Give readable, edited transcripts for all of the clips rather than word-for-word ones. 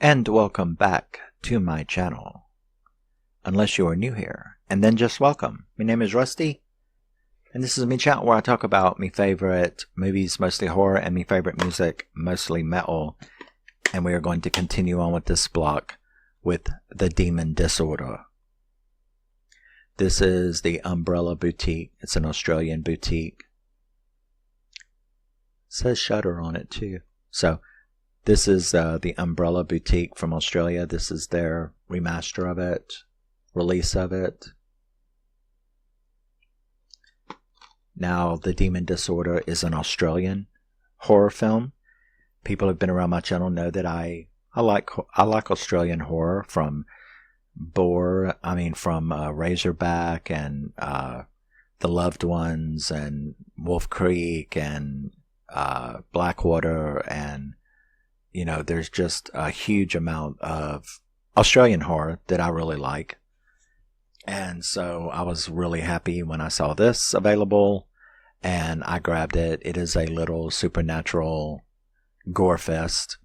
And welcome back to my channel. Unless you are new here, and then just welcome. My name is Rusty, and this is my channel where I talk about my favorite movies, mostly horror, and my favorite music, mostly metal. And we are going to continue on with this block with The Demon Disorder. This is the Umbrella Boutique. It's an Australian boutique. It says Shutter on it too. So this is the Umbrella Boutique from Australia. This is their remaster of it, release of it. Now, The Demon Disorder is an Australian horror film. People who've been around my channel know that I like Australian horror, from Razorback and The Loved Ones and Wolf Creek and Blackwater, and there's just a huge amount of Australian horror that I really like. And so I was really happy when I saw this available, and I grabbed it. It is a little supernatural gore fest.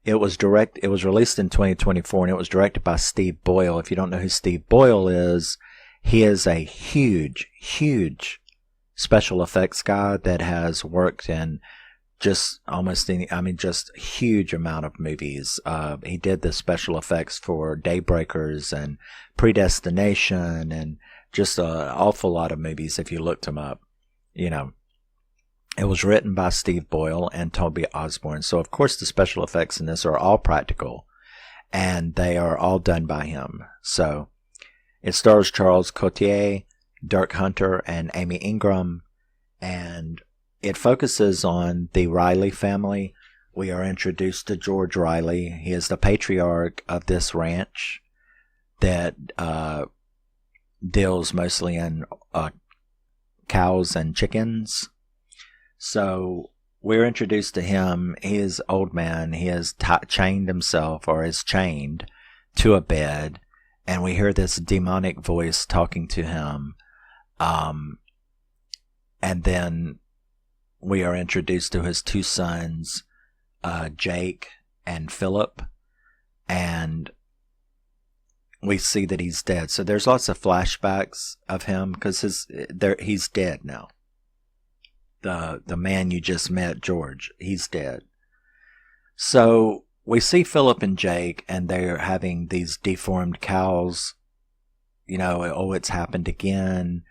It was released in 2024, and it was directed by Steve Boyle. If you don't know who Steve Boyle is, he is a huge special effects guy that has worked in just huge amount of movies. He did the special effects for Daybreakers and Predestination and just an awful lot of movies if you looked him up. It was written by Steve Boyle and Tobie. So of course the special effects in this are all practical, and they are all done by him. So it stars Charles Cottier, Dirk Hunter, and Amy Ingram, and it focuses on the Riley family. We are introduced to George Riley. He is the patriarch of this ranch that deals mostly in cows and chickens. So we're introduced to him. He is old man. He has chained himself, or is chained to a bed, and we hear this demonic voice talking to him. And then we are introduced to his two sons, Jake and Philip, and we see that he's dead. So there's lots of flashbacks of him because he's dead now. The man you just met, George, he's dead. So we see Philip and Jake, and they're having these deformed cows. It's happened again.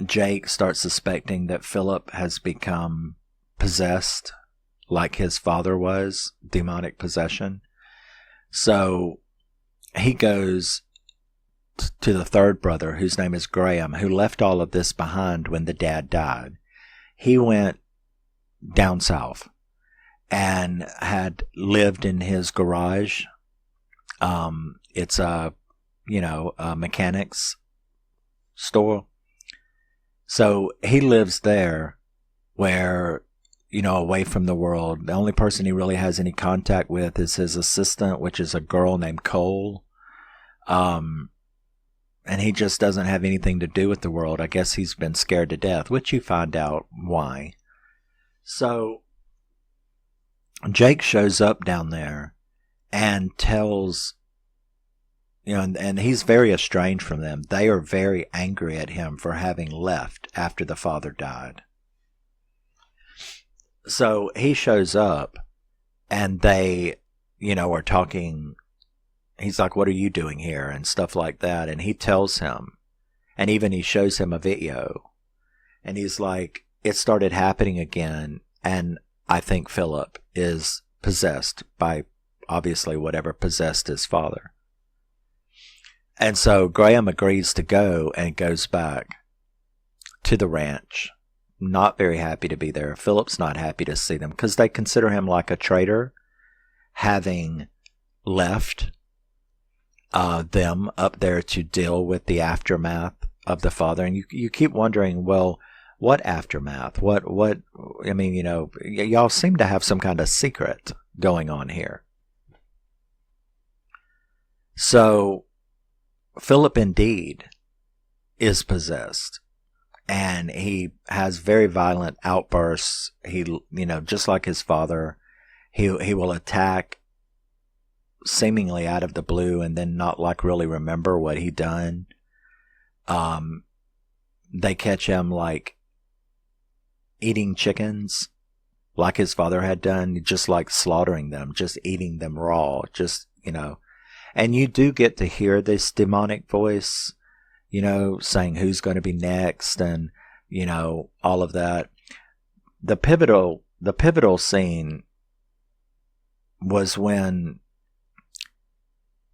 Jake starts suspecting that Philip has become possessed like his father was, demonic possession. So he goes to the third brother, whose name is Graham, who left all of this behind when the dad died. He went down south and had lived in his garage. It's a mechanics store. So he lives there where, away from the world. The only person he really has any contact with is his assistant, which is a girl named Cole. And he just doesn't have anything to do with the world. I guess he's been scared to death, which you find out why. So Jake shows up down there and tells, and he's very estranged from them. They are very angry at him for having left after the father died. So he shows up, and they, are talking. He's like, "What are you doing here?" and stuff like that. And he tells him, and even he shows him a video, and he's like, "It started happening again, and I think Philip is possessed by, obviously, whatever possessed his father." And so Graham agrees to go and goes back to the ranch. Not very happy to be there. Philip's not happy to see them because they consider him like a traitor, having left them up there to deal with the aftermath of the father. And you keep wondering, well, what aftermath? Y'all seem to have some kind of secret going on here. So Philip indeed is possessed, and he has very violent outbursts. He, just like his father, he will attack seemingly out of the blue and then not like really remember what he done. They catch him like eating chickens like his father had done, just like slaughtering them, just eating them raw, just, and you do get to hear this demonic voice, saying who's going to be next and, all of that. The pivotal scene was when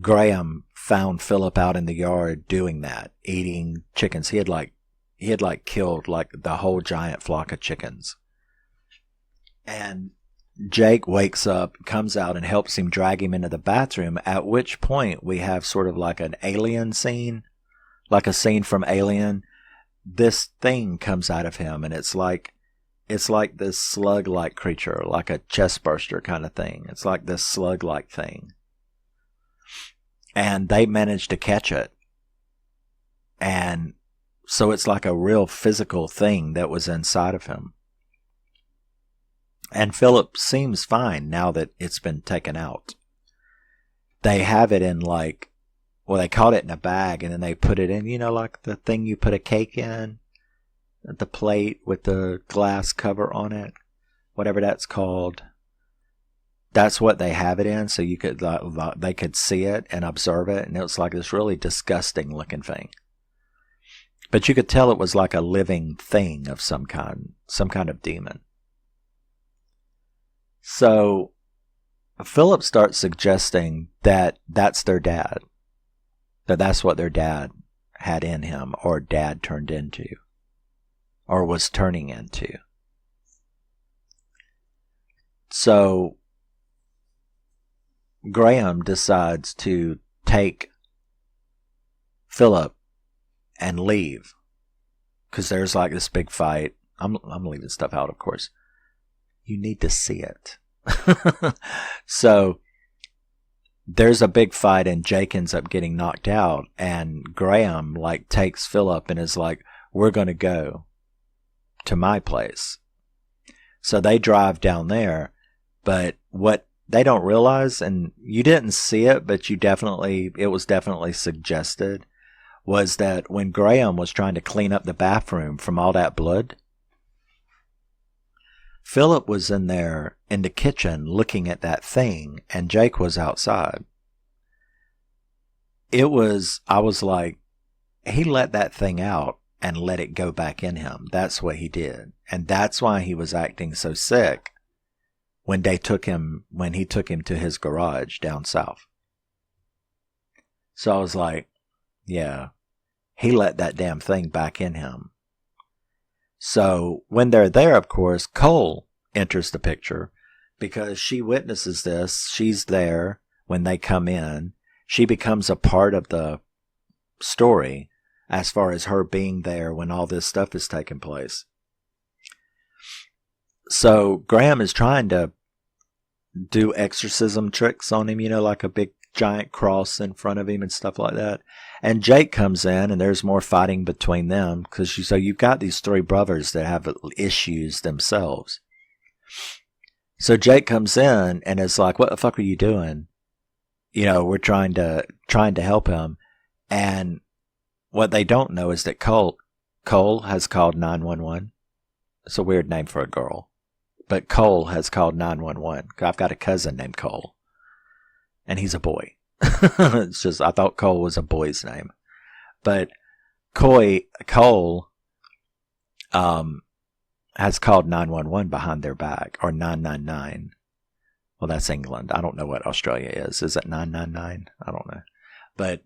Graham found Philip out in the yard doing that, eating chickens. He had killed like the whole giant flock of chickens. And Jake wakes up, comes out and helps him drag him into the bathroom, at which point we have sort of like an alien scene, like a scene from Alien. This thing comes out of him and it's like this slug-like creature, like a chest burster kind of thing. It's like this slug-like thing. And they managed to catch it. And so it's like a real physical thing that was inside of him. And Philip seems fine now that it's been taken out. They have it in they caught it in a bag and then they put it in, like the thing you put a cake in, the plate with the glass cover on it, whatever that's called. That's what they have it in, so they could see it and observe it, and it was like this really disgusting looking thing. But you could tell it was like a living thing of some kind of demon. So Philip starts suggesting that that's their dad, that's what their dad had in him, or dad turned into, or was turning into. So Graham decides to take Philip and leave, because there's like this big fight. I'm leaving stuff out, of course. You need to see it. So there's a big fight and Jake ends up getting knocked out, and Graham takes Philip and is like, we're going to go to my place. So they drive down there, but what they don't realize, and you didn't see it, but it was definitely suggested, was that when Graham was trying to clean up the bathroom from all that blood, Philip was in there in the kitchen looking at that thing, and Jake was outside. I was like, he let that thing out and let it go back in him. That's what he did. And that's why he was acting so sick when he took him to his garage down south. So I was like, yeah, he let that damn thing back in him. So when they're there, of course, Cole enters the picture because she witnesses this. She's there when they come in. She becomes a part of the story as far as her being there when all this stuff is taking place. So Graham is trying to do exorcism tricks on him, like a big giant cross in front of him and stuff like that. And Jake comes in and there's more fighting between them because you've got these three brothers that have issues themselves. So Jake comes in and is like, what the fuck are you doing? We're trying to help him. And what they don't know is that Cole has called 911. It's a weird name for a girl. But Cole has called 911. I've got a cousin named Cole. And he's a boy. It's just, I thought Cole was a boy's name. But Cole has called 911 behind their back, or 999. Well, that's England. I don't know what Australia is. Is it 999? I don't know. But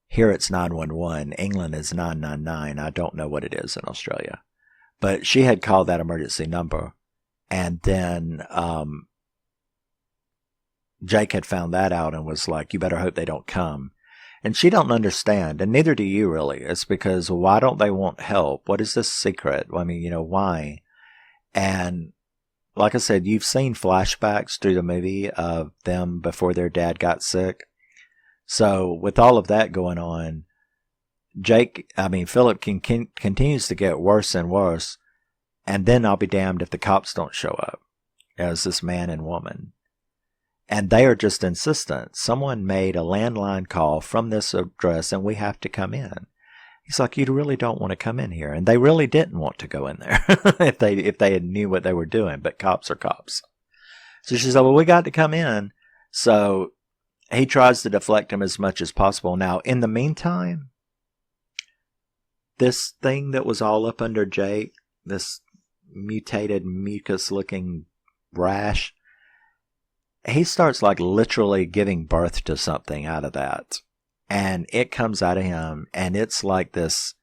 here it's 911. England is 999. I don't know what it is in Australia. But she had called that emergency number. And then Jake had found that out and was like, you better hope they don't come. And she don't understand, and neither do you really. It's because, why don't they want help? What is this secret? I mean, why? And like I said, you've seen flashbacks through the movie of them before their dad got sick. So with all of that going on, Philip continues to get worse and worse. And then I'll be damned if the cops don't show up. as this man and woman. And they are just insistent. Someone made a landline call from this address and we have to come in. He's like, you really don't want to come in here. And they really didn't want to go in there if they had knew what they were doing, but cops are cops. So she said, well, we got to come in. So he tries to deflect him as much as possible. Now, in the meantime, this thing that was all up under Jake, this mutated mucus-looking rash, he starts like literally giving birth to something out of that. And it comes out of him, and it's like this,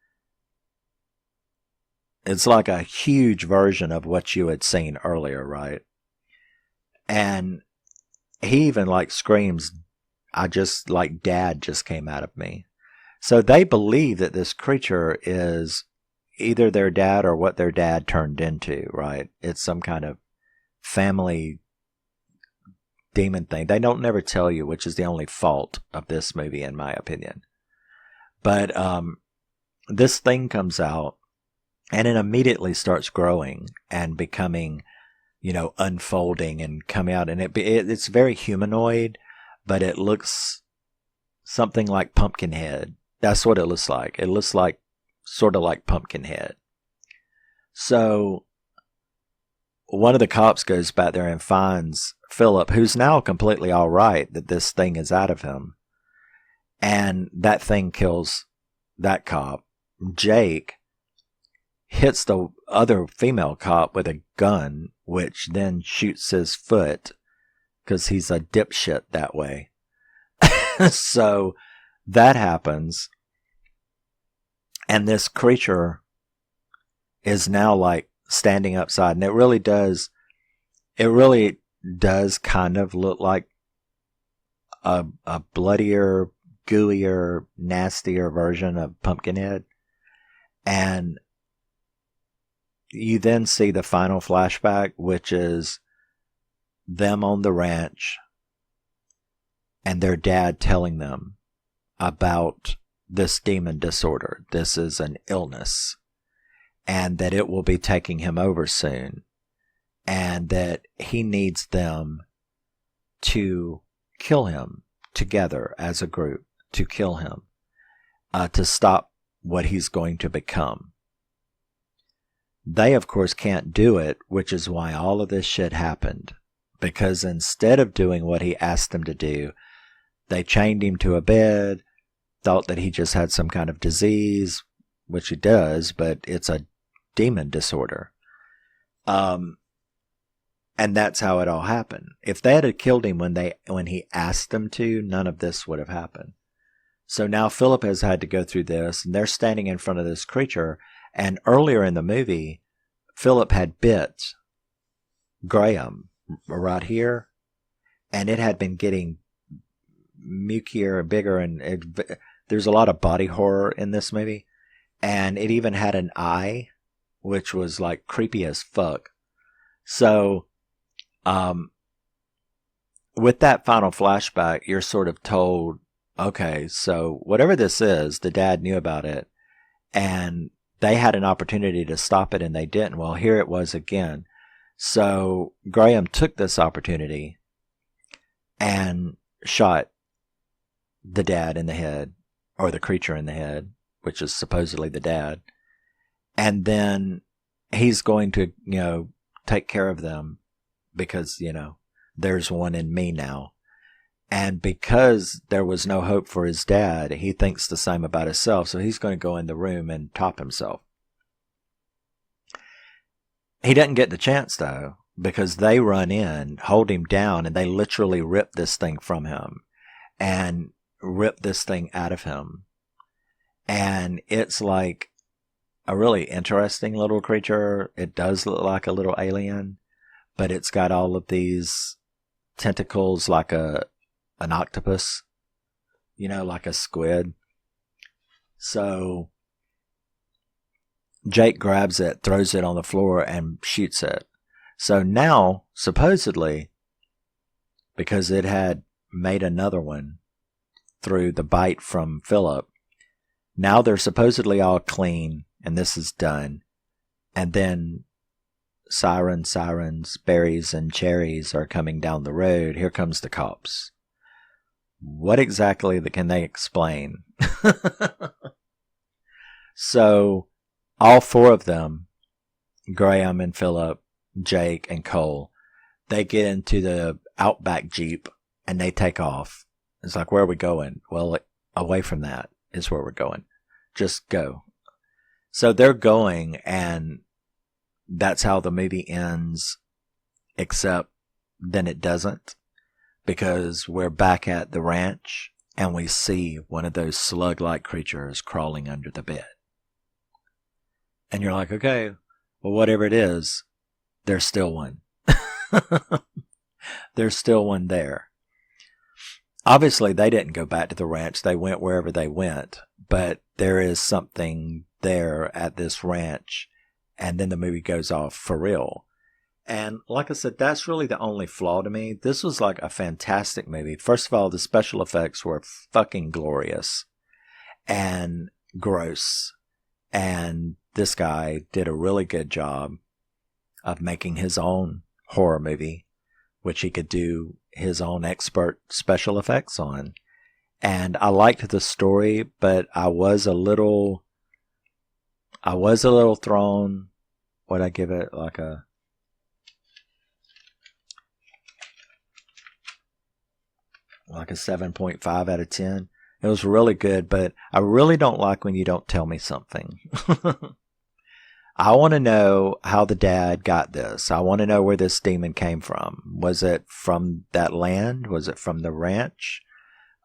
it's like a huge version of what you had seen earlier, right? And he even like screams, I just, like, Dad just came out of me. So they believe that this creature is either their dad or what their dad turned into, right? It's some kind of family demon thing. They don't never tell you, which is the only fault of this movie, in my opinion. But this thing comes out, and it immediately starts growing and becoming, unfolding and coming out. And it's very humanoid, but it looks something like Pumpkinhead. That's what it looks like. It looks like sort of like Pumpkinhead. So one of the cops goes back there and finds Philip, who's now completely all right that this thing is out of him. And that thing kills that cop. Jake hits the other female cop with a gun, which then shoots his foot because he's a dipshit that way. So that happens. And this creature is now like standing upside, and it really does kind of look like a bloodier, gooier, nastier version of Pumpkinhead. And you then see the final flashback, which is them on the ranch and their dad telling them about this demon disorder. This is an illness, and that it will be taking him over soon, and that he needs them to kill him together as a group, to kill him, to stop what he's going to become. They, of course, can't do it, which is why all of this shit happened. Because instead of doing what he asked them to do, they chained him to a bed, thought that he just had some kind of disease, which he does, but it's a demon disorder. And that's how it all happened. If they had killed him when he asked them to, none of this would have happened. So now Philip has had to go through this, and they're standing in front of this creature. And earlier in the movie, Philip had bit Graham right here, and it had been getting mukier and bigger, and there's a lot of body horror in this movie. And it even had an eye, which was like creepy as fuck. So, with that final flashback, you're sort of told, okay, so whatever this is, the dad knew about it, and they had an opportunity to stop it, and they didn't. Well, here it was again. So Graham took this opportunity and shot the dad in the head, or the creature in the head, which is supposedly the dad. And then he's going to, take care of them because, there's one in me now. And because there was no hope for his dad, he thinks the same about himself. So he's going to go in the room and top himself. He doesn't get the chance, though, because they run in, hold him down, and they literally rip this thing from him and rip this thing out of him. And it's like a really interesting little creature. It does look like a little alien, but it's got all of these tentacles like an octopus, like a squid. So Jake grabs it, throws it on the floor, and shoots it. So now, supposedly, because it had made another one through the bite from Philip, now they're supposedly all clean, and this is done. And then sirens, sirens, berries and cherries are coming down the road. Here comes the cops. What exactly can they explain? So, all four of them, Graham and Philip, Jake and Cole, they get into the Outback Jeep and they take off. It's like, where are we going? Well, away from that is where we're going. Just go. So they're going, and that's how the movie ends, except then it doesn't, because we're back at the ranch and we see one of those slug-like creatures crawling under the bed. And you're like, okay, well, whatever it is, there's still one. There's still one there. Obviously, they didn't go back to the ranch. They went wherever they went. But there is something there at this ranch. And then the movie goes off for real. And like I said, that's really the only flaw to me. This was like a fantastic movie. First of all, the special effects were fucking glorious and gross. And this guy did a really good job of making his own horror movie, which he could do his own expert special effects on. And I liked the story, but I was a little thrown. What'd I give it? Like a 7.5 out of 10. It was really good, but I really don't like when you don't tell me something. I want to know how the dad got this. I want to know where this demon came from. Was it from that land? Was it from the ranch?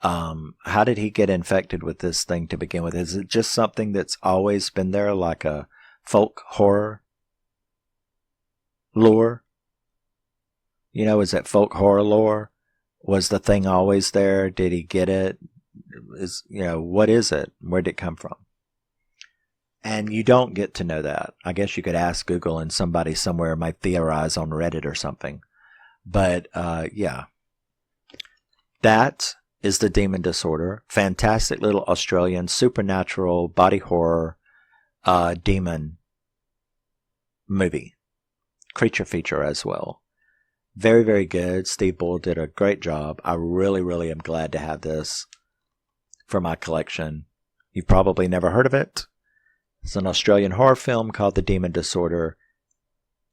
How did he get infected with this thing to begin with? Is it just something that's always been there, like a folk horror lore? You know, is it folk horror lore? Was the thing always there? Did he get it? What is it? Where did it come from? And you don't get to know that. I guess you could ask Google and somebody somewhere might theorize on Reddit or something. But, yeah. That is The Demon Disorder. Fantastic little Australian supernatural body horror demon movie. Creature feature as well. Very, very good. Steve Boyle did a great job. I really, really am glad to have this for my collection. You've probably never heard of it. It's an Australian horror film called The Demon Disorder.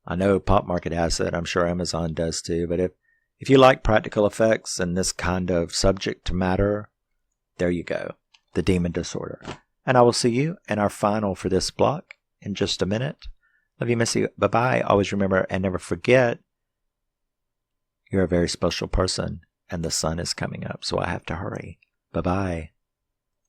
I know Pop Market has it. I'm sure Amazon does too. But if you like practical effects and this kind of subject matter, there you go. The Demon Disorder. And I will see you in our final for this block in just a minute. Love you, miss you. Bye-bye. Always remember and never forget, you're a very special person and the sun is coming up, so I have to hurry. Bye-bye.